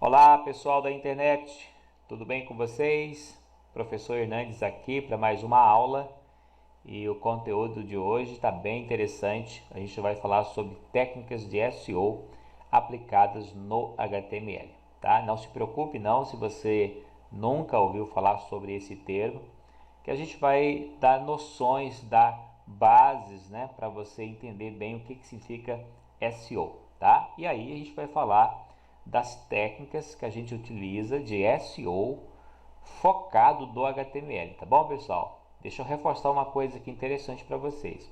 Olá pessoal da internet, tudo bem com vocês? Professor Hernandes aqui para mais uma aula e o conteúdo de hoje está bem interessante. A gente vai falar sobre técnicas de SEO aplicadas no HTML, tá? Não se preocupe não se você nunca ouviu falar sobre esse termo, que a gente vai dar noções, dar bases, né, para você entender bem o que significa SEO, tá? E aí a gente vai falar das técnicas que a gente utiliza de SEO focado do HTML, tá bom, pessoal? Deixa eu reforçar uma coisa aqui interessante para vocês.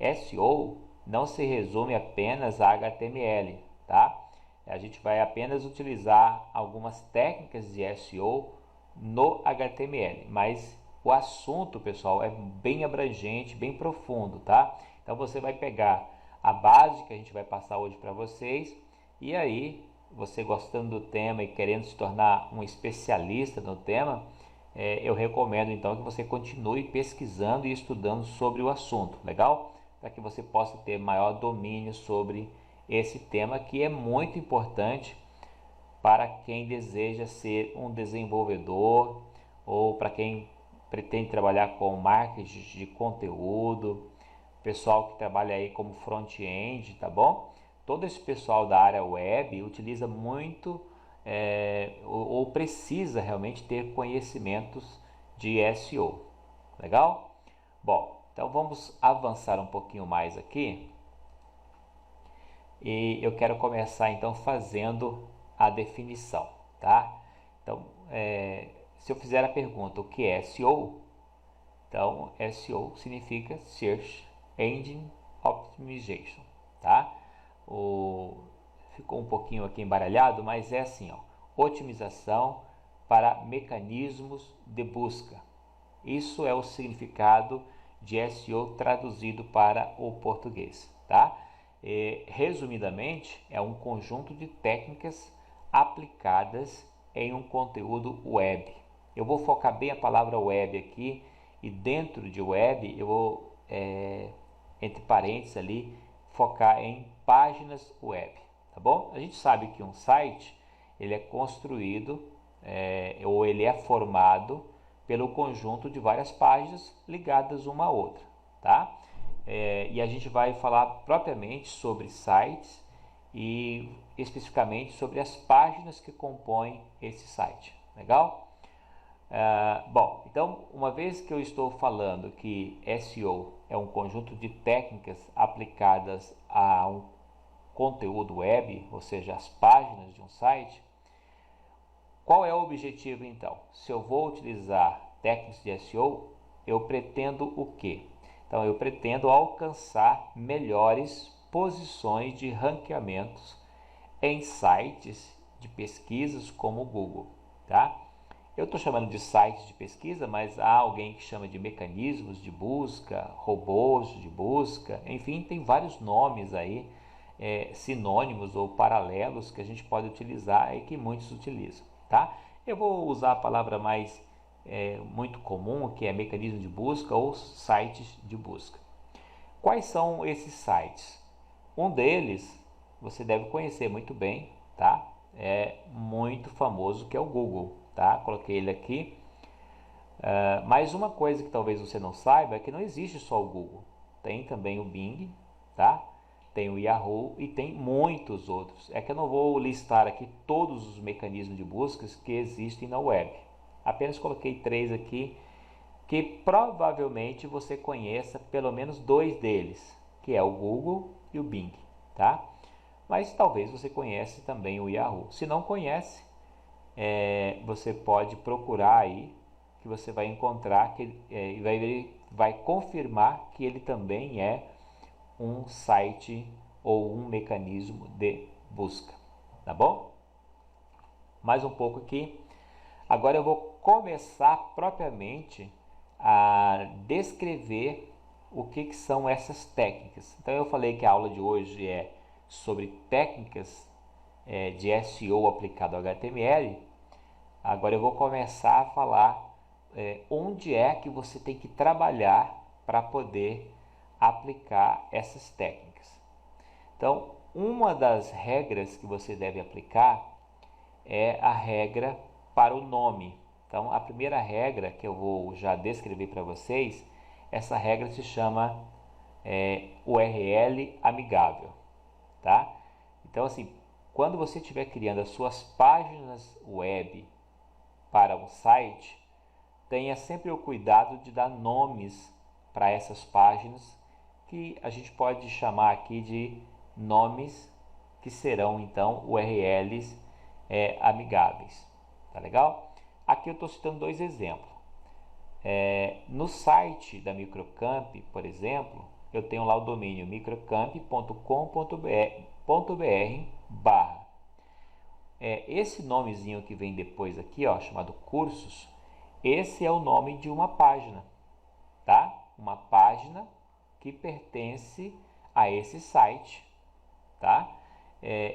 SEO não se resume apenas a HTML, tá? A gente vai apenas utilizar algumas técnicas de SEO no HTML, mas o assunto, pessoal, é bem abrangente, bem profundo, tá? Então você vai pegar a base que a gente vai passar hoje para vocês e aí você gostando do tema e querendo se tornar um especialista no tema, eu recomendo então que você continue pesquisando e estudando sobre o assunto, legal? Para que você possa ter maior domínio sobre esse tema que é muito importante para quem deseja ser um desenvolvedor ou para quem pretende trabalhar com marketing de conteúdo, pessoal que trabalha aí como front-end, tá bom? Todo esse pessoal da área web utiliza muito ou precisa realmente ter conhecimentos de SEO, legal? Bom, então vamos avançar um pouquinho mais aqui e eu quero começar então fazendo a definição, tá? Então, se eu fizer a pergunta o que é SEO, então SEO significa Search Engine Optimization, tá? Ficou um pouquinho aqui embaralhado, mas é assim, ó, otimização para mecanismos de busca. Isso é o significado de SEO traduzido para o português, tá? Resumidamente, é um conjunto de técnicas aplicadas em um conteúdo web. Eu vou focar bem a palavra web aqui e dentro de web eu vou, entre parênteses ali, focar em páginas web, tá bom? A gente sabe que um site ele é construído ou ele é formado pelo conjunto de várias páginas ligadas uma a outra, tá? E a gente vai falar propriamente sobre sites e especificamente sobre as páginas que compõem esse site, legal? Bom, então uma vez que eu estou falando que SEO é um conjunto de técnicas aplicadas a um conteúdo web, ou seja, as páginas de um site, qual é o objetivo então? Se eu vou utilizar técnicas de SEO, eu pretendo o quê? Então eu pretendo alcançar melhores posições de ranqueamentos em sites de pesquisas como o Google, tá? Eu estou chamando de sites de pesquisa, mas há alguém que chama de mecanismos de busca, robôs de busca, enfim, tem vários nomes aí, sinônimos ou paralelos que a gente pode utilizar e que muitos utilizam, tá? Eu vou usar a palavra mais muito comum, que é mecanismo de busca ou sites de busca. Quais são esses sites? Um deles você deve conhecer muito bem, tá? É muito famoso, que é o Google, tá? Coloquei ele aqui. Mas uma coisa que talvez você não saiba é que não existe só o Google. Tem também o Bing, tá? Tem o Yahoo e tem muitos outros. É que eu não vou listar aqui todos os mecanismos de buscas que existem na web. Apenas coloquei 3 aqui que provavelmente você conheça pelo menos 2 deles, que é o Google e o Bing, tá? Mas talvez você conheça também o Yahoo. Se não conhece, você pode procurar aí que você vai encontrar que vai confirmar que ele também é um site ou um mecanismo de busca, tá bom? Mais um pouco aqui. Agora eu vou começar propriamente a descrever o que são essas técnicas. Então eu falei que a aula de hoje é sobre técnicas de SEO aplicado ao HTML. Agora eu vou começar a falar onde é que você tem que trabalhar para poder aplicar essas técnicas. Então, uma das regras que você deve aplicar é a regra para o nome. Então, a primeira regra que eu vou já descrever para vocês, essa regra se chama URL amigável, tá? Então, assim, quando você estiver criando as suas páginas web para um site, tenha sempre o cuidado de dar nomes para essas páginas, que a gente pode chamar aqui de nomes que serão então URLs amigáveis. Tá legal? Aqui eu estou citando dois exemplos. No site da Microcamp, por exemplo, eu tenho lá o domínio microcamp.com.br/. Esse nomezinho que vem depois aqui, ó, chamado cursos, esse é o nome de uma página, tá? Uma página que pertence a esse site, tá?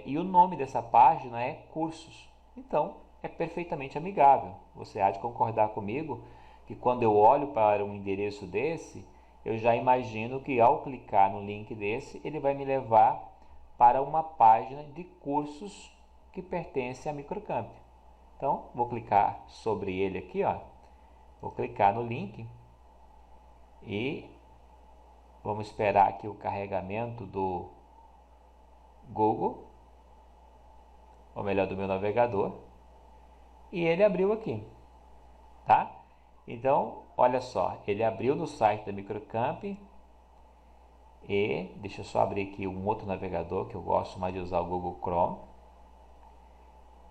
E o nome dessa página é cursos. Então, é perfeitamente amigável. Você há de concordar comigo que quando eu olho para um endereço desse, eu já imagino que ao clicar no link desse, ele vai me levar para uma página de cursos que pertence à Microcamp. Então, vou clicar sobre ele aqui, ó. Vou clicar no link e vamos esperar aqui o carregamento do Google, ou melhor, do meu navegador, e ele abriu aqui, tá? Então, olha só, ele abriu no site da Microcamp e deixa eu só abrir aqui um outro navegador que eu gosto mais de usar, o Google Chrome,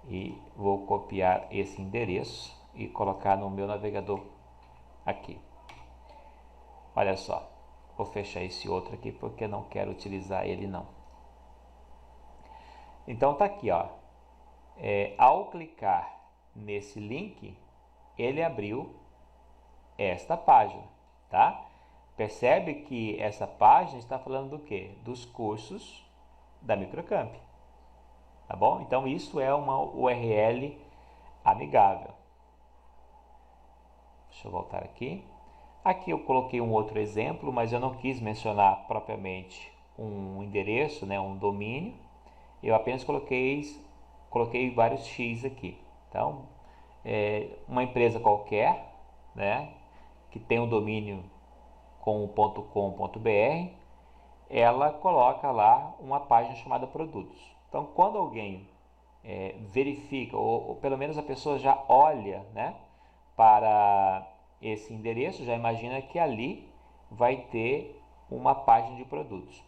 e vou copiar esse endereço e colocar no meu navegador aqui. Olha só, vou fechar esse outro aqui porque não quero utilizar ele não. Então tá aqui, ó. Ao clicar nesse link, ele abriu esta página, tá? Percebe que essa página está falando do quê? Dos cursos da Microcamp, tá bom? Então isso é uma URL amigável. Deixa eu voltar aqui. Aqui eu coloquei um outro exemplo, mas eu não quis mencionar propriamente um endereço, né, um domínio. Eu apenas coloquei vários X aqui. Então, uma empresa qualquer, né, que tem um domínio com o .com.br, ela coloca lá uma página chamada produtos. Então, quando alguém verifica, ou pelo menos a pessoa já olha, né, para esse endereço, já imagina que ali vai ter uma página de produtos.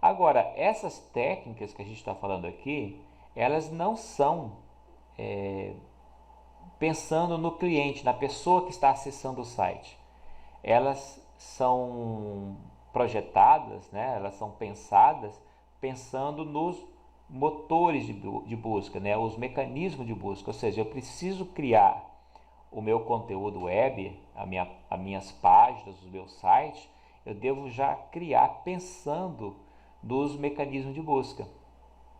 Agora, essas técnicas que a gente está falando aqui, elas não são pensando no cliente, na pessoa que está acessando o site. Elas são projetadas, né? Elas são pensadas pensando nos motores de busca, né? Os mecanismos de busca. Ou seja, eu preciso criar o meu conteúdo web, as minhas páginas, os meus sites, eu devo já criar pensando nos mecanismos de busca,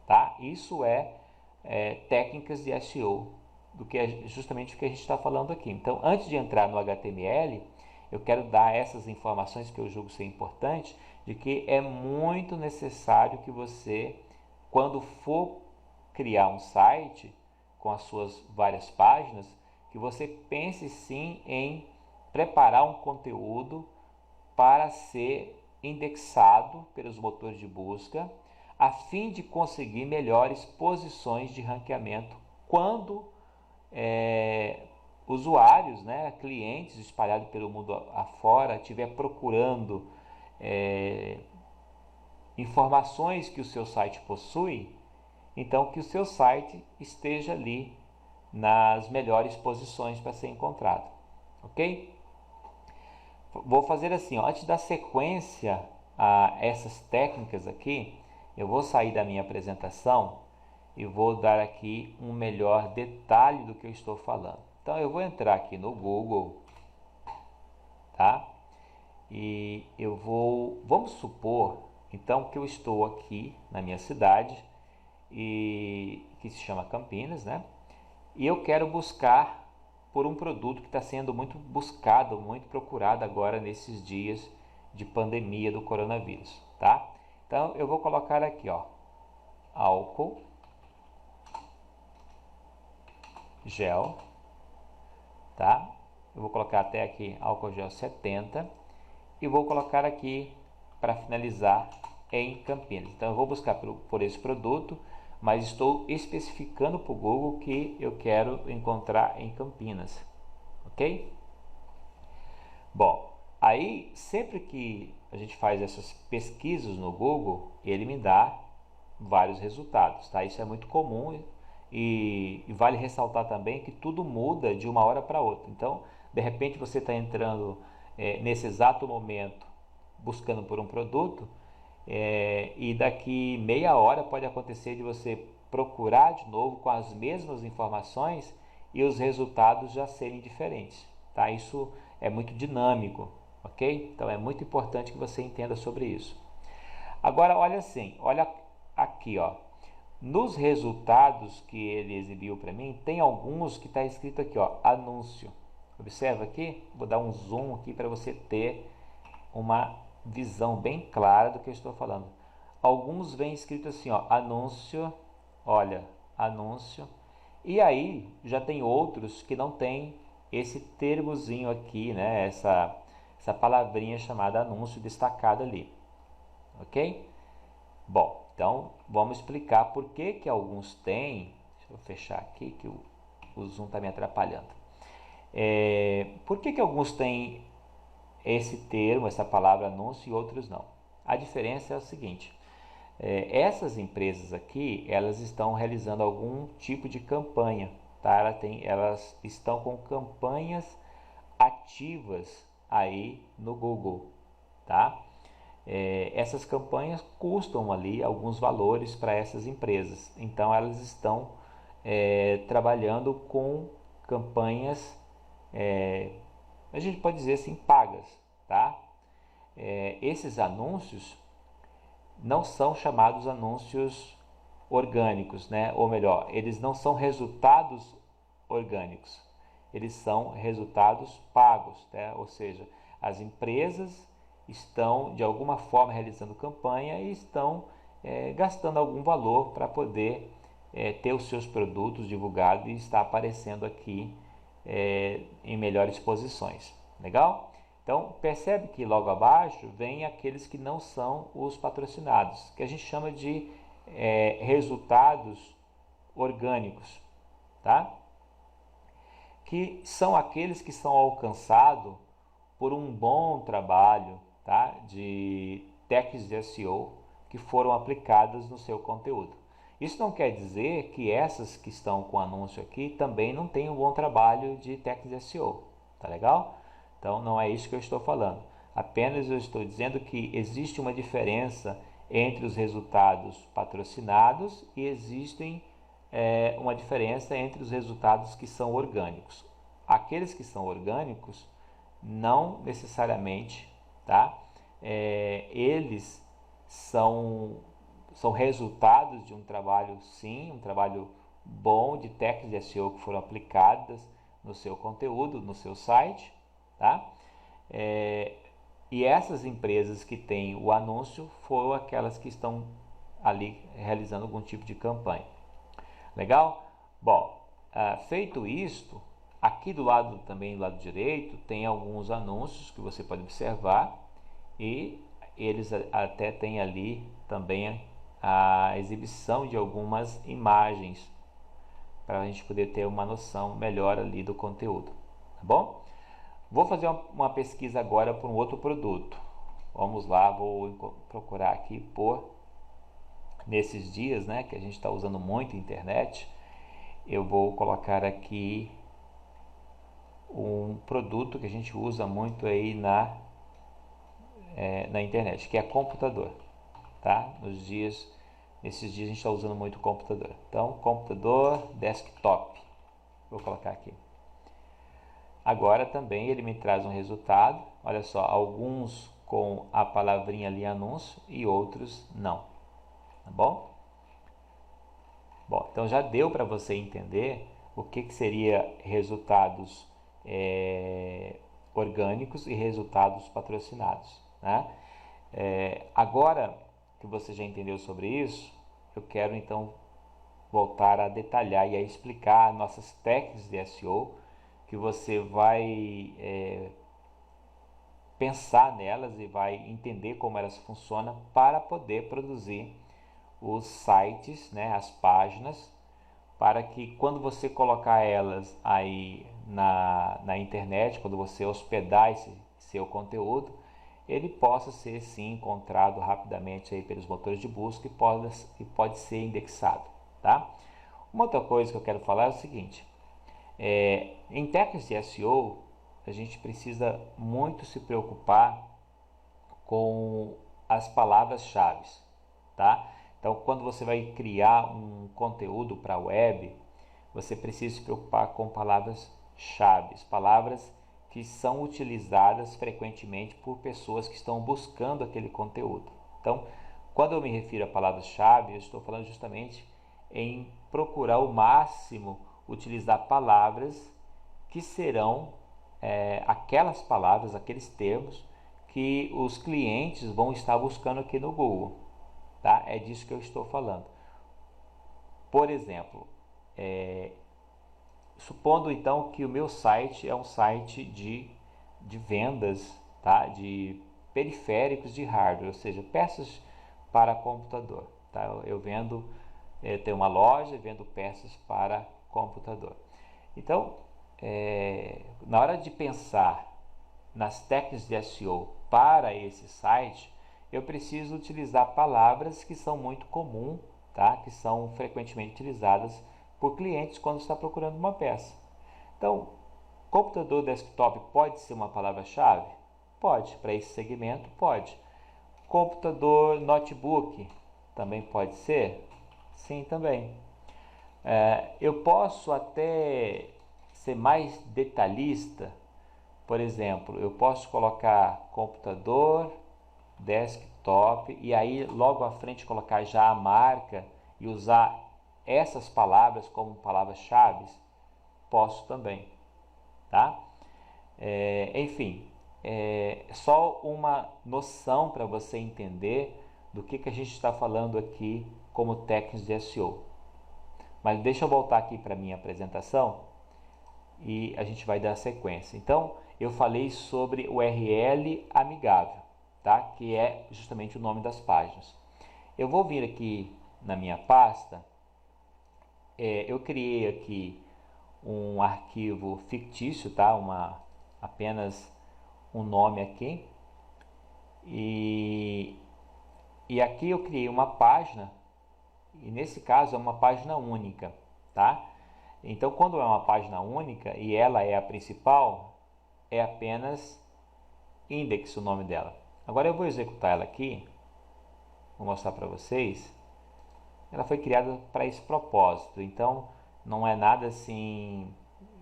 tá? Isso técnicas de SEO, do que justamente o que a gente está falando aqui. Então, antes de entrar no HTML, eu quero dar essas informações que eu julgo ser importantes, de que é muito necessário que você, quando for criar um site com as suas várias páginas, que você pense sim em preparar um conteúdo para ser indexado pelos motores de busca, a fim de conseguir melhores posições de ranqueamento quando usuários, né, clientes espalhados pelo mundo afora, estiver procurando informações que o seu site possui, então que o seu site esteja ali nas melhores posições para ser encontrado, ok? Vou fazer assim, ó, antes da sequência a essas técnicas aqui, eu vou sair da minha apresentação e vou dar aqui um melhor detalhe do que eu estou falando. Então eu vou entrar aqui no Google, tá? E vamos supor então que eu estou aqui na minha cidade e que se chama Campinas, né? E eu quero buscar por um produto que está sendo muito buscado, muito procurado agora nesses dias de pandemia do coronavírus, tá? Então eu vou colocar aqui, ó, álcool gel, tá? Eu vou colocar até aqui álcool gel 70 e vou colocar aqui para finalizar em Campinas. Então eu vou buscar por esse produto, mas estou especificando para o Google que eu quero encontrar em Campinas, ok? Bom, aí sempre que a gente faz essas pesquisas no Google, ele me dá vários resultados, tá? Isso é muito comum e vale ressaltar também que tudo muda de uma hora para outra. Então, de repente você está entrando nesse exato momento buscando por um produto e daqui meia hora pode acontecer de você procurar de novo com as mesmas informações e os resultados já serem diferentes, tá? Isso é muito dinâmico, ok? Então é muito importante que você entenda sobre isso. Agora olha assim, olha aqui, ó. Nos resultados que ele exibiu para mim, tem alguns que está escrito aqui, ó, anúncio. Observa aqui, vou dar um zoom aqui para você ter uma visão bem clara do que eu estou falando. Alguns vêm escrito assim, ó, anúncio, olha, anúncio. E aí já tem outros que não tem esse termozinho aqui, né? Essa palavrinha chamada anúncio destacada ali, ok? Bom, então vamos explicar por que que alguns têm. Deixa eu fechar aqui que o zoom está me atrapalhando. Por que que alguns têm esse termo, essa palavra anúncio e outros não? A diferença é o seguinte: essas empresas aqui, elas estão realizando algum tipo de campanha, tá? Elas estão com campanhas ativas aí no Google, tá? Essas campanhas custam ali alguns valores para essas empresas, então elas estão trabalhando com campanhas, a gente pode dizer assim, pagas, tá? Esses anúncios não são chamados anúncios orgânicos, né? Ou melhor, eles não são resultados orgânicos, eles são resultados pagos, né? Ou seja, as empresas estão de alguma forma realizando campanha e estão gastando algum valor para poder ter os seus produtos divulgados e estar aparecendo aqui em melhores posições. Legal? Então percebe que logo abaixo vem aqueles que não são os patrocinados, que a gente chama de resultados orgânicos, tá? Que são aqueles que são alcançados por um bom trabalho, tá? De técnicas de SEO que foram aplicadas no seu conteúdo. Isso não quer dizer que essas que estão com anúncio aqui também não tenham um bom trabalho de técnicas de SEO, tá legal? Então não é isso que eu estou falando. Apenas eu estou dizendo que existe uma diferença entre os resultados patrocinados e existem uma diferença entre os resultados que são orgânicos. Aqueles que são orgânicos não necessariamente, tá? Eles são resultados de um trabalho, sim, um trabalho bom de técnicas de SEO que foram aplicadas no seu conteúdo, no seu site, tá? E essas empresas que têm o anúncio foram aquelas que estão ali realizando algum tipo de campanha. Legal? Bom, feito isto, aqui do lado também, do lado direito, tem alguns anúncios que você pode observar e eles até têm ali também a exibição de algumas imagens para a gente poder ter uma noção melhor ali do conteúdo, tá bom? Vou fazer uma pesquisa agora por um outro produto. Vamos lá, vou procurar aqui por nesses dias, né, que a gente está usando muito a internet. Eu vou colocar aqui um produto que a gente usa muito aí na internet, que é computador, tá? Nesses dias a gente está usando muito o computador. Então, computador, desktop. Vou colocar aqui. Agora também ele me traz um resultado. Olha só, alguns com a palavrinha ali anúncio e outros não. Tá bom? Bom, então já deu para você entender o que seria resultados orgânicos e resultados patrocinados, né? Agora que você já entendeu sobre isso, eu quero então voltar a detalhar e a explicar nossas técnicas de SEO, que você vai pensar nelas e vai entender como elas funcionam para poder produzir os sites, né, as páginas, para que quando você colocar elas aí na internet, quando você hospedar esse seu conteúdo, ele possa ser sim encontrado rapidamente aí pelos motores de busca e pode ser indexado, tá? Uma outra coisa que eu quero falar é o seguinte: em técnicas de SEO, a gente precisa muito se preocupar com as palavras-chave, tá? Então, quando você vai criar um conteúdo para a web, você precisa se preocupar com palavras-chave, palavras que são utilizadas frequentemente por pessoas que estão buscando aquele conteúdo. Então, quando eu me refiro a palavras-chave, eu estou falando justamente em procurar ao máximo utilizar palavras que serão aquelas palavras, aqueles termos que os clientes vão estar buscando aqui no Google, tá? É disso que eu estou falando. Por exemplo, supondo então que o meu site é um site de vendas, tá? De periféricos de hardware, ou seja, peças para computador, tá? Eu vendo, tenho uma loja, vendo peças para computador. Então, na hora de pensar nas técnicas de SEO para esse site, eu preciso utilizar palavras que são muito comuns, tá? Que são frequentemente utilizadas por clientes quando está procurando uma peça. Então, computador desktop pode ser uma palavra-chave? Pode, para esse segmento pode. Computador notebook também pode ser? Sim, também. Eu posso até ser mais detalhista. Por exemplo, eu posso colocar computador, desktop e aí logo à frente colocar já a marca e usar essas palavras como palavras-chave? Posso também, tá? Enfim, só uma noção para você entender do que a gente está falando aqui como técnicos de SEO. Mas deixa eu voltar aqui para a minha apresentação e a gente vai dar sequência. Então, eu falei sobre o URL amigável, tá? Que é justamente o nome das páginas. Eu vou vir aqui na minha pasta, eu criei aqui um arquivo fictício, tá? Apenas um nome aqui. E aqui eu criei uma página, e nesse caso é uma página única, tá? Então, quando é uma página única e ela é a principal, é apenas index o nome dela. Agora eu vou executar ela aqui, vou mostrar para vocês. Ela foi criada para esse propósito, então não é nada assim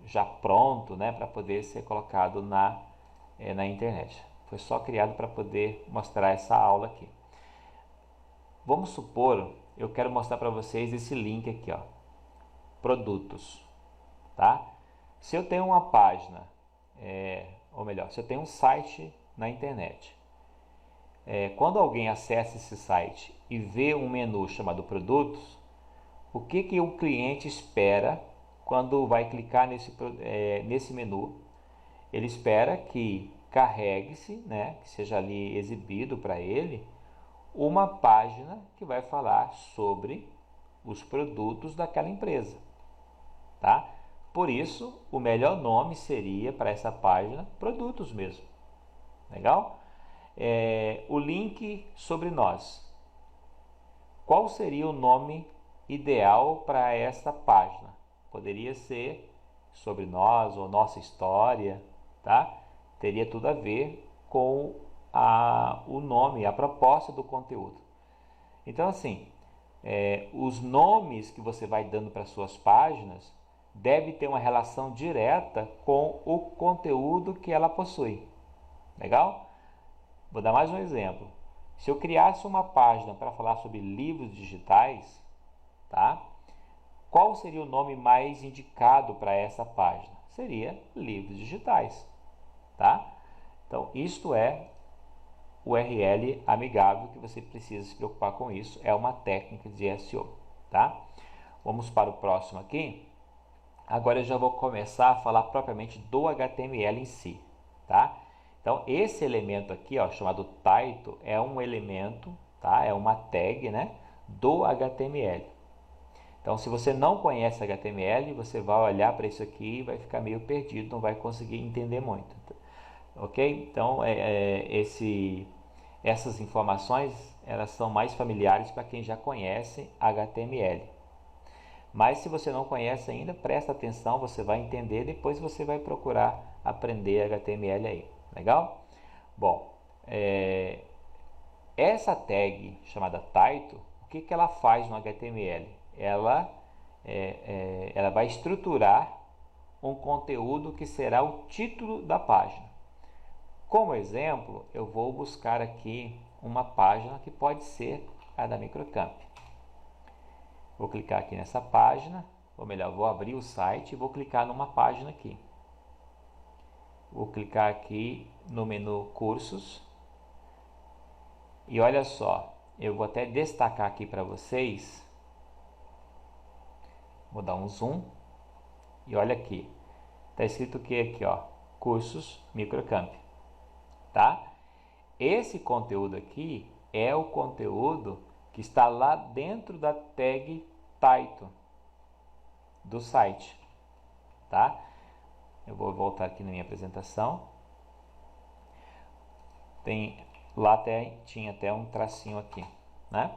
já pronto, né, para poder ser colocado na internet. Foi só criado para poder mostrar essa aula aqui. Vamos supor, eu quero mostrar para vocês esse link aqui, ó, produtos, tá? Se eu tenho uma página, ou melhor, se eu tenho um site na internet, quando alguém acessa esse site e vê um menu chamado produtos, o que o cliente espera quando vai clicar nesse menu? Ele espera que carregue-se, né, que seja ali exibido para ele, uma página que vai falar sobre os produtos daquela empresa, tá? Por isso, o melhor nome seria para essa página produtos mesmo. Legal? O link sobre nós. Qual seria o nome ideal para esta página? Poderia ser sobre nós ou nossa história, tá? Teria tudo a ver com o nome, a proposta do conteúdo. Então, assim, os nomes que você vai dando para suas páginas deve ter uma relação direta com o conteúdo que ela possui. Legal? Vou dar mais um exemplo. Se eu criasse uma página para falar sobre livros digitais, tá? Qual seria o nome mais indicado para essa página? Seria livros digitais, tá? Então, isto é URL amigável, que você precisa se preocupar com isso, é uma técnica de SEO, tá? Vamos para o próximo aqui. Agora eu já vou começar a falar propriamente do HTML em si, tá? Então esse elemento aqui, ó, chamado title, é um elemento, tá? É uma tag, né, do HTML. Então se você não conhece HTML, você vai olhar para isso aqui e vai ficar meio perdido, não vai conseguir entender muito, ok? Então essas informações elas são mais familiares para quem já conhece HTML. Mas se você não conhece ainda, presta atenção, você vai entender, depois você vai procurar aprender HTML aí, legal? Bom, essa tag chamada title, o que ela faz no HTML? Ela vai estruturar um conteúdo que será o título da página. Como exemplo, eu vou buscar aqui uma página que pode ser a da Microcamp. Vou clicar aqui nessa página, ou melhor, vou abrir o site e vou clicar numa página aqui. Vou clicar aqui no menu Cursos. E olha só, eu vou até destacar aqui para vocês. Vou dar um zoom. E olha aqui. Está escrito o que aqui, ó? Cursos Microcamp. Tá? Esse conteúdo aqui é o conteúdo que está lá dentro da tag title do site, tá? Eu vou voltar aqui na minha apresentação. Tinha até um tracinho aqui, né?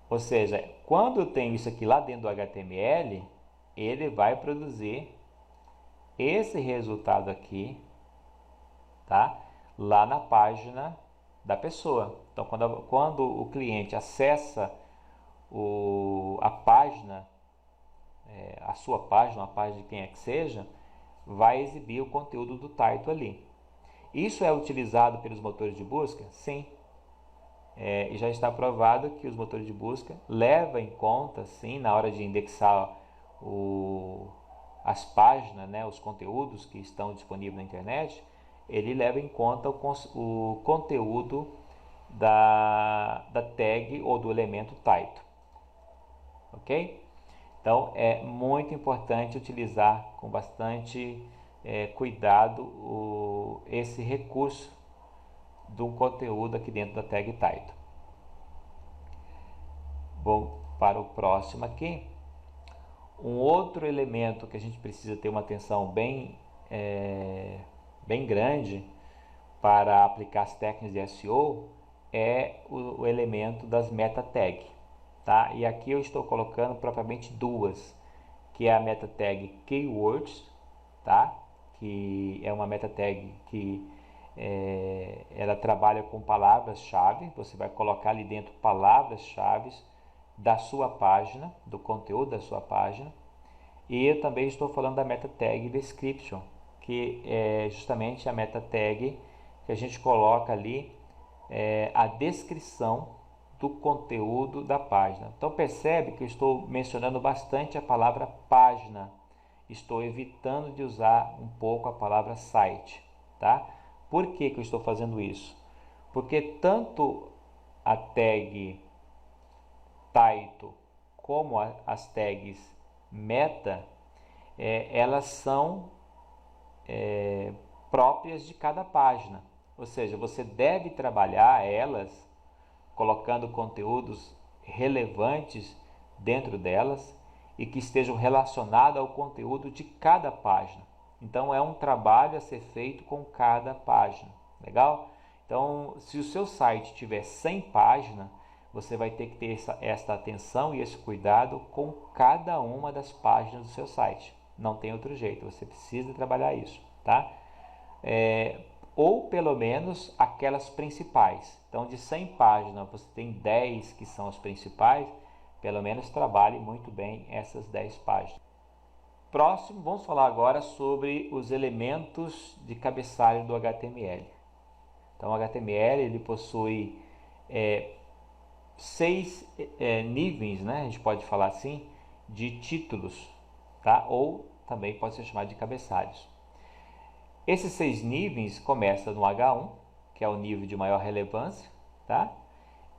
Ou seja, quando eu tenho isso aqui lá dentro do HTML, ele vai produzir esse resultado aqui, tá? Lá na página da pessoa. Então, quando o cliente acessa a página, a sua página, a página de quem é que seja, vai exibir o conteúdo do title ali. Isso é utilizado pelos motores de busca? Sim. E já está provado que os motores de busca levam em conta, sim, na hora de indexar as páginas, né, os conteúdos que estão disponíveis na internet, ele leva em conta o conteúdo da tag ou do elemento title. Ok? Então é muito importante utilizar com bastante cuidado esse recurso do conteúdo aqui dentro da tag title. Vou para o próximo aqui. Um outro elemento que a gente precisa ter uma atenção bem grande para aplicar as técnicas de SEO é o elemento das meta tag, tá? E aqui eu estou colocando propriamente duas, que é a meta tag keywords, tá? Que é uma meta tag que ela trabalha com palavras-chave. Você vai colocar ali dentro palavras-chave da sua página, do conteúdo da sua página. E eu também estou falando da meta tag description, que é justamente a meta tag que a gente coloca ali a descrição do conteúdo da página. Então percebe que eu estou mencionando bastante a palavra página. Estou evitando de usar um pouco a palavra site, tá? Por que eu estou fazendo isso? Porque tanto a tag title como as tags meta, elas são próprias de cada página. Ou seja, você deve trabalhar elas colocando conteúdos relevantes dentro delas e que estejam relacionados ao conteúdo de cada página. Então é um trabalho a ser feito com cada página, legal? Então, se o seu site tiver 100 páginas, você vai ter que ter essa atenção e esse cuidado com cada uma das páginas do seu site. Não tem outro jeito, você precisa trabalhar isso, tá? Ou pelo menos aquelas principais. Então, de 100 páginas, você tem 10 que são as principais, pelo menos trabalhe muito bem essas 10 páginas. Próximo, vamos falar agora sobre os elementos de cabeçalho do HTML. Então, o HTML ele possui 6 níveis, né? A gente pode falar assim, de títulos, tá? Ou também pode ser chamado de cabeçalhos. Esses 6 níveis começam no H1, que é o nível de maior relevância, tá?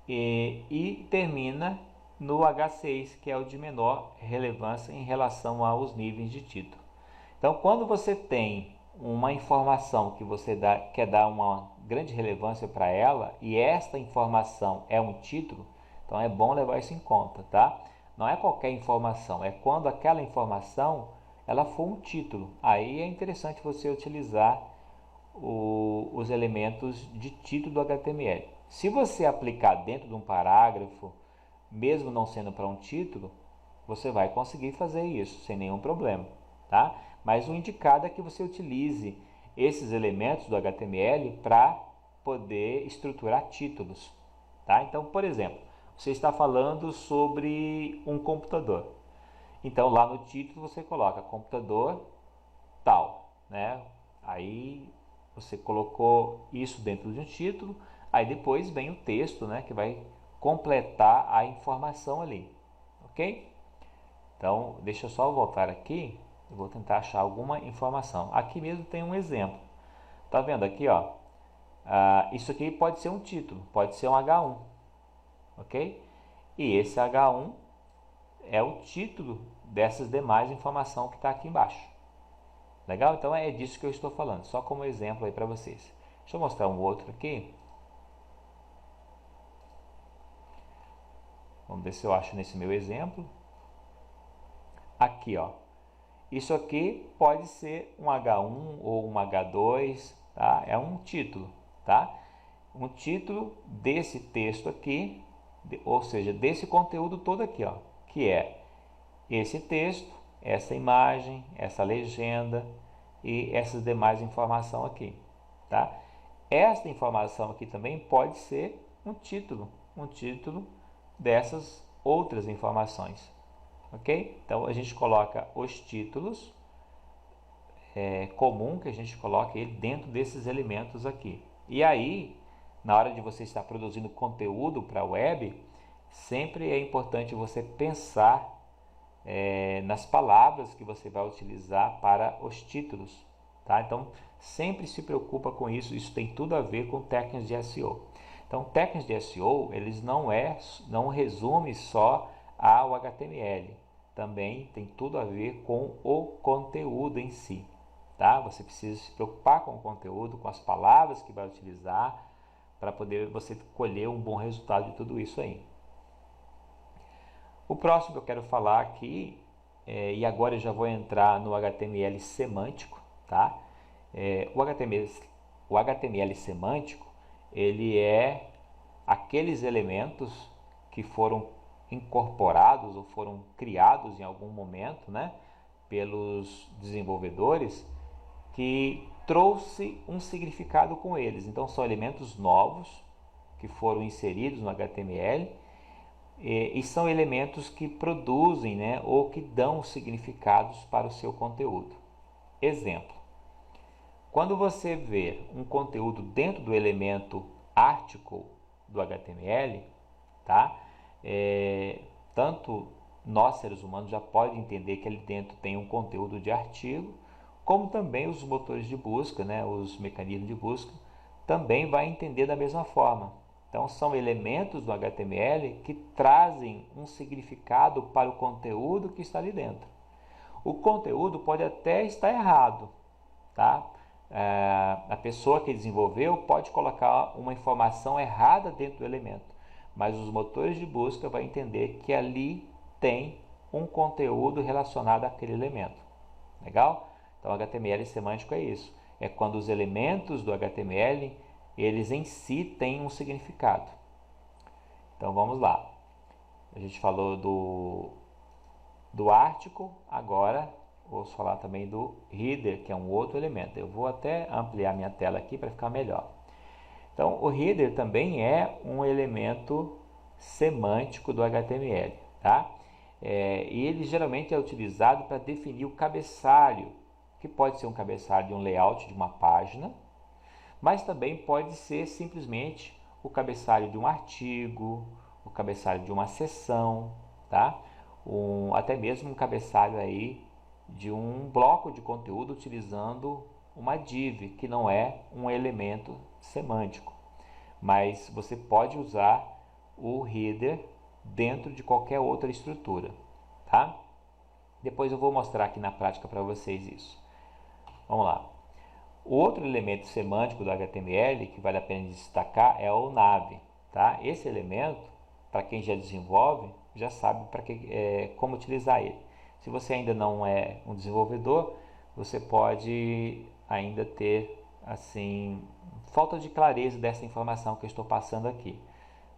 E termina no H6, que é o de menor relevância em relação aos níveis de título. Então, quando você tem uma informação que você quer dar uma grande relevância para ela, e esta informação é um título, então é bom levar isso em conta, tá? Não é qualquer informação, é quando aquela informação ela for um título. Aí é interessante você utilizar os elementos de título do HTML. Se você aplicar dentro de um parágrafo, mesmo não sendo para um título, você vai conseguir fazer isso sem nenhum problema, tá? Mas o indicado é que você utilize esses elementos do HTML para poder estruturar títulos, tá? Então, por exemplo, você está falando sobre um computador. Então, lá no título você coloca computador tal, né? Aí você colocou isso dentro de um título, aí depois vem o texto, né, que vai completar a informação ali, ok? Então, deixa eu só voltar aqui, eu vou tentar achar alguma informação. Aqui mesmo tem um exemplo. Tá vendo aqui, ó? Isso aqui pode ser um título, pode ser um H1, ok? E esse H1 é o título dessas demais informações que está aqui embaixo. Legal? Então é disso que eu estou falando, só como exemplo aí para vocês. Deixa eu mostrar um outro aqui. Vamos ver se eu acho nesse meu exemplo. Aqui, ó. Isso aqui pode ser um H1 ou um H2, tá? É um título, tá? Um título desse texto aqui, ou seja, desse conteúdo todo aqui, ó, que é esse texto, essa imagem, essa legenda e essas demais informações aqui, tá? Esta informação aqui também pode ser um título dessas outras informações, ok? Então a gente coloca os títulos comum que a gente coloca ele dentro desses elementos aqui. E aí, na hora de você estar produzindo conteúdo para a web, sempre é importante você pensar nas palavras que você vai utilizar para os títulos, tá? Então, sempre se preocupa com isso. Isso tem tudo a ver com técnicas de SEO. Então, técnicas de SEO, eles não resume só ao HTML. Também tem tudo a ver com o conteúdo em si, tá? Você precisa se preocupar com o conteúdo, com as palavras que vai utilizar para poder você colher um bom resultado de tudo isso aí. O próximo que eu quero falar aqui, e agora eu já vou entrar no HTML semântico, tá? O HTML semântico, ele é aqueles elementos que foram incorporados ou foram criados em algum momento, né, pelos desenvolvedores, que trouxe um significado com eles. Então são elementos novos que foram inseridos no HTML e são elementos que produzem, né, ou que dão significados para o seu conteúdo. Exemplo: quando você vê um conteúdo dentro do elemento article do HTML, tá? Tanto nós seres humanos já pode entender que ali dentro tem um conteúdo de artigo, como também os motores de busca, né, os mecanismos de busca, também vai entender da mesma forma. Então são elementos do HTML que trazem um significado para o conteúdo que está ali dentro. O conteúdo pode até estar errado, tá? A pessoa que desenvolveu pode colocar uma informação errada dentro do elemento, mas os motores de busca vão entender que ali tem um conteúdo relacionado àquele elemento. Legal? Então, HTML semântico é isso. É quando os elementos do HTML, eles em si têm um significado. Então, vamos lá. A gente falou do article, agora vou falar também do header, que é um outro elemento. Eu vou até ampliar minha tela aqui para ficar melhor. Então, o header também é um elemento semântico do HTML, tá? E ele geralmente é utilizado para definir o cabeçalho, que pode ser um cabeçalho de um layout de uma página, mas também pode ser simplesmente o cabeçalho de um artigo, o cabeçalho de uma seção, tá? Até mesmo um cabeçalho aí de um bloco de conteúdo utilizando uma div, que não é um elemento semântico, mas você pode usar o header dentro de qualquer outra estrutura, tá? Depois eu vou mostrar aqui na prática para vocês isso. Vamos lá. O outro elemento semântico do HTML que vale a pena destacar é o nav, tá? Esse elemento, para quem já desenvolve, já sabe como utilizar ele. Se você ainda não é um desenvolvedor, você pode ainda ter assim falta de clareza dessa informação que eu estou passando aqui.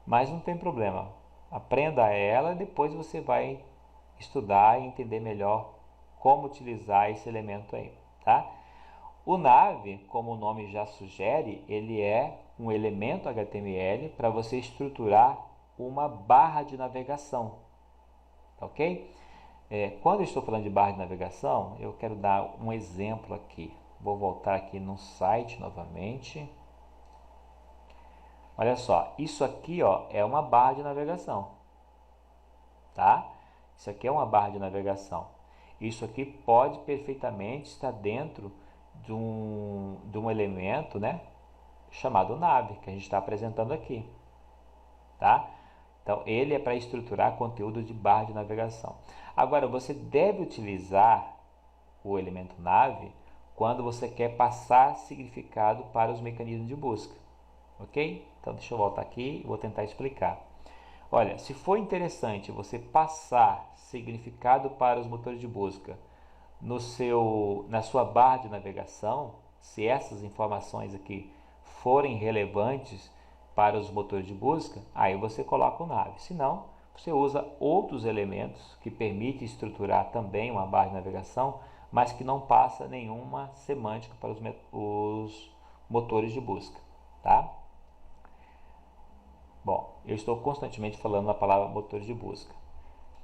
Mas não tem problema. Aprenda ela e depois você vai estudar e entender melhor como utilizar esse elemento aí, tá? O nav, como o nome já sugere, ele é um elemento HTML para você estruturar uma barra de navegação, ok? Quando eu estou falando de barra de navegação, eu quero dar um exemplo aqui. Vou voltar aqui no site novamente. Olha só, isso aqui ó, é uma barra de navegação, tá? Isso aqui é uma barra de navegação. Isso aqui pode perfeitamente estar dentro de um elemento, né, chamado nav, que a gente está apresentando aqui, tá? Então, ele é para estruturar conteúdo de barra de navegação. Agora, você deve utilizar o elemento nav quando você quer passar significado para os mecanismos de busca, ok? Então, deixa eu voltar aqui e vou tentar explicar. Olha, se for interessante você passar significado para os motores de busca na sua barra de navegação, se essas informações aqui forem relevantes para os motores de busca, aí você coloca o nav. Se não, você usa outros elementos que permitem estruturar também uma barra de navegação, mas que não passa nenhuma semântica para os motores de busca, tá? Bom, eu estou constantemente falando a palavra motores de busca.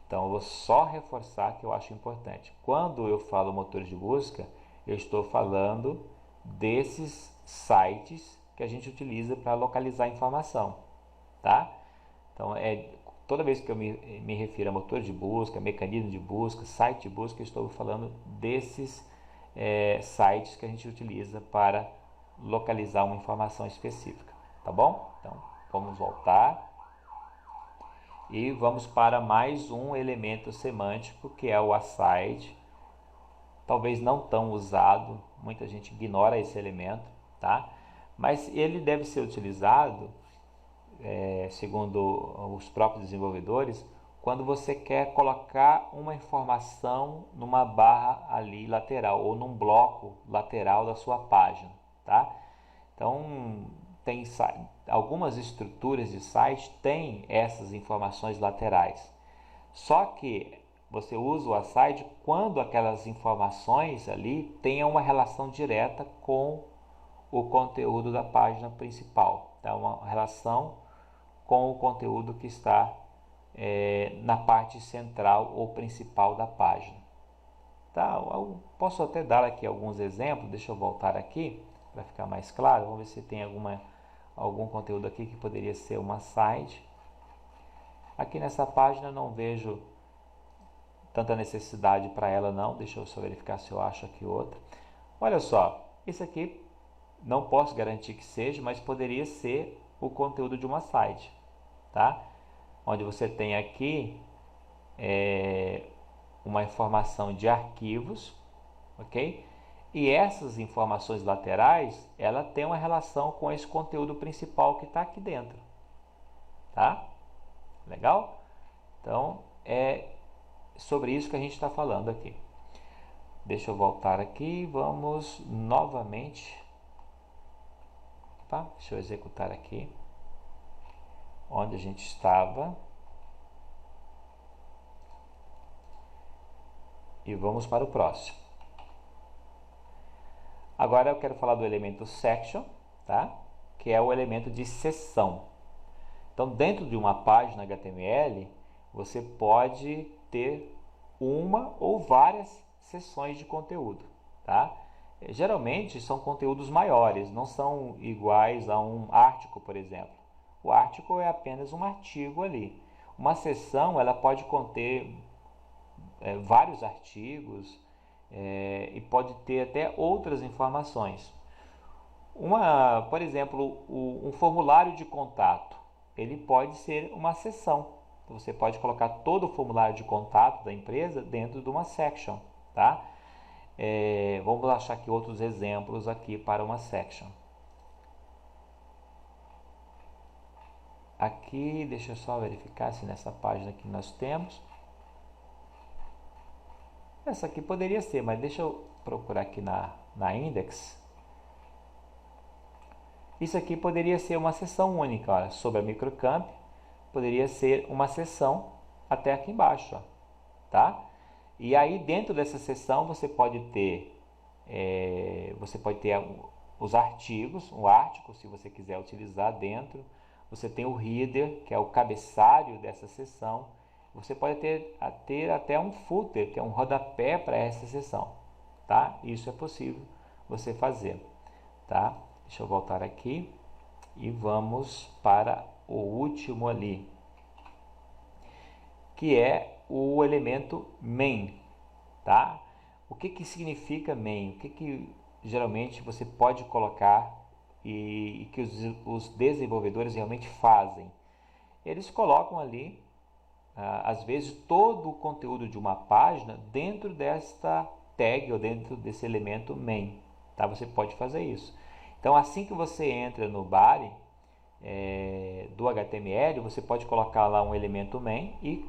Então, eu vou só reforçar que eu acho importante. Quando eu falo motores de busca, eu estou falando desses sites que a gente utiliza para localizar informação, tá? Então, toda vez que eu me refiro a motor de busca, mecanismo de busca, site de busca, eu estou falando desses sites que a gente utiliza para localizar uma informação específica, tá bom? Então, vamos voltar e vamos para mais um elemento semântico que é o aside. Talvez não tão usado, muita gente ignora esse elemento, tá? Mas ele deve ser utilizado, segundo os próprios desenvolvedores, quando você quer colocar uma informação numa barra ali lateral ou num bloco lateral da sua página, tá? Então, tem algumas estruturas de site têm essas informações laterais. Só que você usa o aside quando aquelas informações ali tenham uma relação direta com o conteúdo da página principal. Então, uma relação com o conteúdo que está na parte central ou principal da página. Tá, eu posso até dar aqui alguns exemplos. Deixa eu voltar aqui para ficar mais claro. Vamos ver se tem algum conteúdo aqui que poderia ser uma site. Aqui nessa página não vejo tanta necessidade para ela não. Deixa eu só verificar se eu acho aqui outra. Olha só, isso aqui não posso garantir que seja, mas poderia ser o conteúdo de uma site, tá? Onde você tem aqui uma informação de arquivos, ok? E essas informações laterais, ela tem uma relação com esse conteúdo principal que está aqui dentro, tá? Legal? Então, é sobre isso que a gente está falando aqui. Deixa eu voltar aqui, vamos novamente. Tá? Deixa eu executar aqui, onde a gente estava. E vamos para o próximo. Agora eu quero falar do elemento section, tá? Que é o elemento de seção. Então, dentro de uma página HTML, você pode ter uma ou várias seções de conteúdo, tá? Geralmente são conteúdos maiores, não são iguais a um artigo, por exemplo. O artigo é apenas um artigo ali. Uma seção ela pode conter vários artigos e pode ter até outras informações. Por exemplo, um formulário de contato, ele pode ser uma seção, você pode colocar todo o formulário de contato da empresa dentro de uma section, tá? Vamos achar aqui outros exemplos aqui para uma section. Aqui, deixa eu só verificar se nessa página que nós temos. Essa aqui poderia ser, mas deixa eu procurar aqui na index. Isso aqui poderia ser uma seção única, olha, sobre a microcamp. Poderia ser uma seção até aqui embaixo, ó, tá? E aí dentro dessa seção você pode ter os artigos, um artigo, se você quiser utilizar dentro. Você tem o header, que é o cabeçalho dessa seção. Você pode ter até um footer, que é um rodapé para essa seção, tá? Isso é possível você fazer, tá? Deixa eu voltar aqui e vamos para o último ali, que é o elemento main, tá? O que significa main? O que geralmente você pode colocar e que os desenvolvedores realmente fazem? Eles colocam ali, às vezes, todo o conteúdo de uma página dentro desta tag ou dentro desse elemento main, tá? Você pode fazer isso. Então, assim que você entra no body do HTML, você pode colocar lá um elemento main e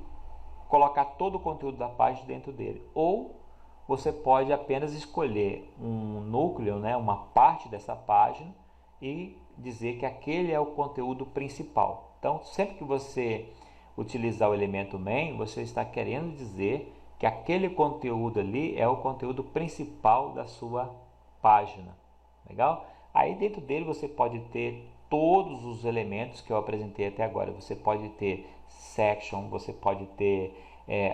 colocar todo o conteúdo da página dentro dele. Ou você pode apenas escolher um núcleo, né, uma parte dessa página e dizer que aquele é o conteúdo principal. Então, sempre que você utilizar o elemento main, você está querendo dizer que aquele conteúdo ali é o conteúdo principal da sua página. Legal? Aí dentro dele você pode ter todos os elementos que eu apresentei até agora. Você pode ter section, você pode ter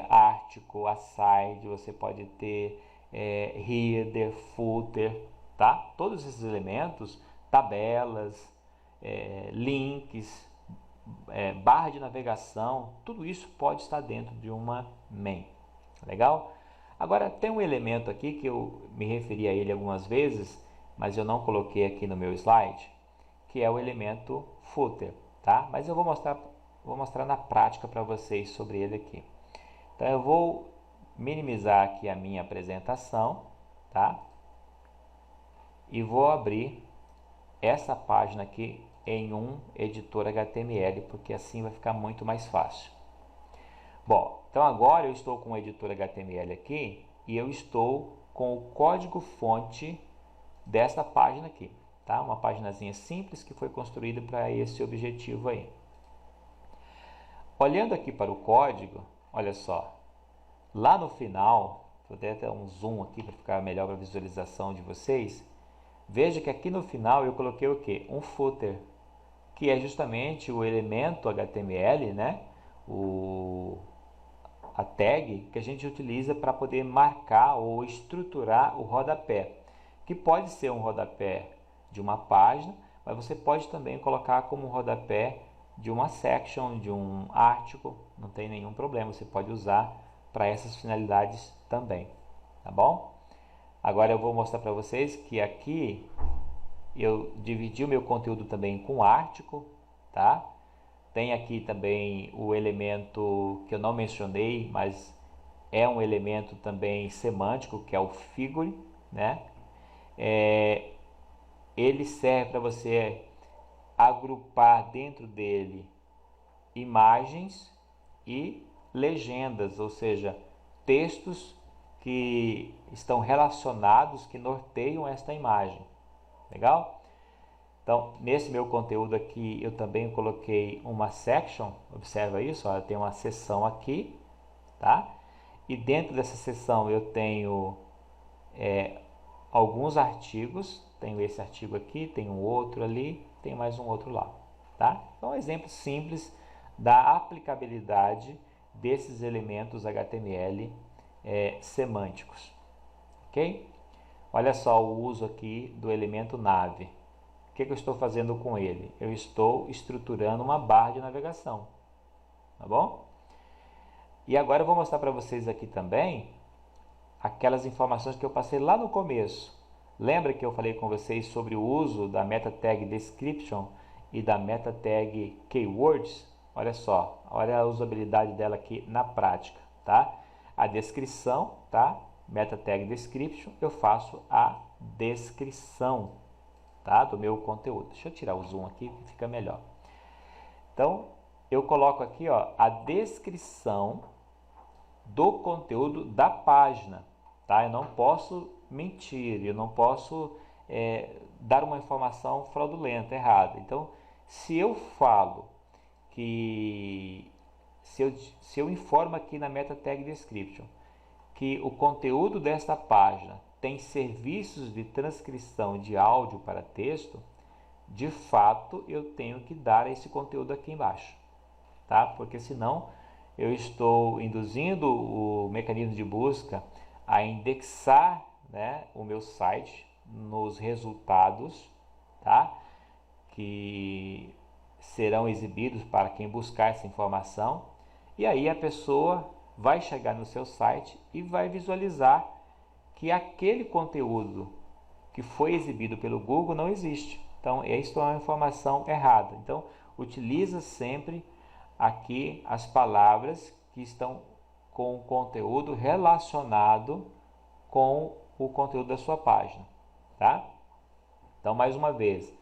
article, aside, você pode ter header, footer, tá? Todos esses elementos, tabelas, links, barra de navegação, tudo isso pode estar dentro de uma main. Legal? Agora tem um elemento aqui que eu me referi a ele algumas vezes, mas eu não coloquei aqui no meu slide, que é o elemento footer, tá? Mas eu vou mostrar na prática para vocês sobre ele aqui. Então eu vou minimizar aqui a minha apresentação, tá? E vou abrir essa página aqui em um editor HTML, porque assim vai ficar muito mais fácil. Bom, então agora eu estou com o editor HTML aqui e eu estou com o código-fonte dessa página aqui, tá? Uma paginazinha simples que foi construída para esse objetivo aí. Olhando aqui para o código, olha só, lá no final, vou dar até um zoom aqui para ficar melhor para a visualização de vocês. Veja que aqui no final eu coloquei o que? Um footer, que é justamente o elemento HTML, né? A tag que a gente utiliza para poder marcar ou estruturar o rodapé, que pode ser um rodapé de uma página, mas você pode também colocar como um rodapé de uma section, de um artigo, não tem nenhum problema, você pode usar para essas finalidades também, tá bom? Agora eu vou mostrar para vocês que aqui eu dividi o meu conteúdo também com artigo, tá? Tem aqui também o elemento que eu não mencionei, mas é um elemento também semântico, que é o figure, né? Ele serve para você agrupar dentro dele imagens e legendas, ou seja, textos que estão relacionados, que norteiam esta imagem. Legal? Então, nesse meu conteúdo aqui, eu também coloquei uma section, observa isso, ó, tem uma seção aqui, tá? E dentro dessa seção eu tenho alguns artigos, tenho esse artigo aqui, tem um outro ali, tem mais um outro lá, tá? Então, um exemplo simples da aplicabilidade desses elementos HTML semânticos, ok? Olha só o uso aqui do elemento nave. O que eu estou fazendo com ele? Eu estou estruturando uma barra de navegação, tá bom? E agora eu vou mostrar para vocês aqui também aquelas informações que eu passei lá no começo. Lembra que eu falei com vocês sobre o uso da meta tag description e da meta tag keywords? Olha só, olha a usabilidade dela aqui na prática, tá? A descrição, tá? Meta tag description, eu faço a descrição, tá? Do meu conteúdo. Deixa eu tirar o zoom aqui que fica melhor. Então, eu coloco aqui, ó, a descrição do conteúdo da página, tá? Eu não posso mentir, eu não posso dar uma informação fraudulenta, errada. Então, se eu falo que se eu informo aqui na meta tag description que o conteúdo desta página tem serviços de transcrição de áudio para texto, de fato eu tenho que dar esse conteúdo aqui embaixo, tá? Porque senão eu estou induzindo o mecanismo de busca a indexar, né, o meu site nos resultados, tá? Que serão exibidos para quem buscar essa informação, e aí a pessoa vai chegar no seu site e vai visualizar que aquele conteúdo que foi exibido pelo Google não existe. Então, isso é uma informação errada. Então, utiliza sempre aqui as palavras que estão com o conteúdo relacionado com o conteúdo da sua página, tá? Então, mais uma vez,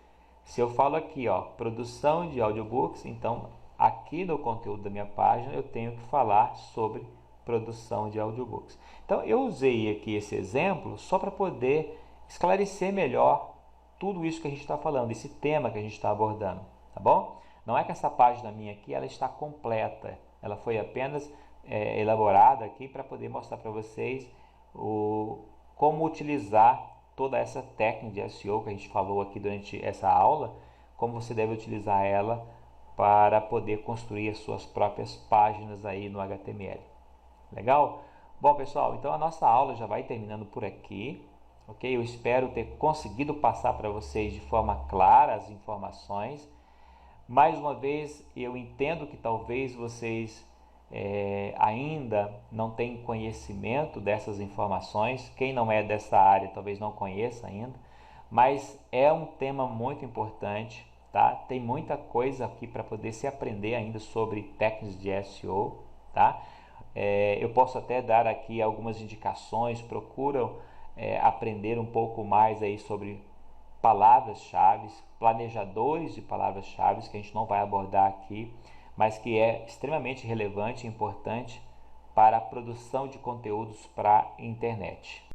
se eu falo aqui, ó, produção de audiobooks, então aqui no conteúdo da minha página eu tenho que falar sobre produção de audiobooks. Então, eu usei aqui esse exemplo só para poder esclarecer melhor tudo isso que a gente está falando, esse tema que a gente está abordando, tá bom? Não é que essa página minha aqui ela está completa, ela foi apenas elaborada aqui para poder mostrar para vocês como utilizar toda essa técnica de SEO que a gente falou aqui durante essa aula, como você deve utilizar ela para poder construir as suas próprias páginas aí no HTML. Legal? Bom, pessoal, então a nossa aula já vai terminando por aqui, ok? Eu espero ter conseguido passar para vocês de forma clara as informações. Mais uma vez, eu entendo que talvez vocês ainda não tenham conhecimento dessas informações. Quem não é dessa área talvez não conheça ainda, mas é um tema muito importante, tá? Tem muita coisa aqui para poder se aprender ainda sobre técnicas de SEO, tá? Eu posso até dar aqui algumas indicações, procuram aprender um pouco mais aí sobre palavras-chave, planejadores de palavras-chave, que a gente não vai abordar aqui, mas que é extremamente relevante e importante para a produção de conteúdos para a internet.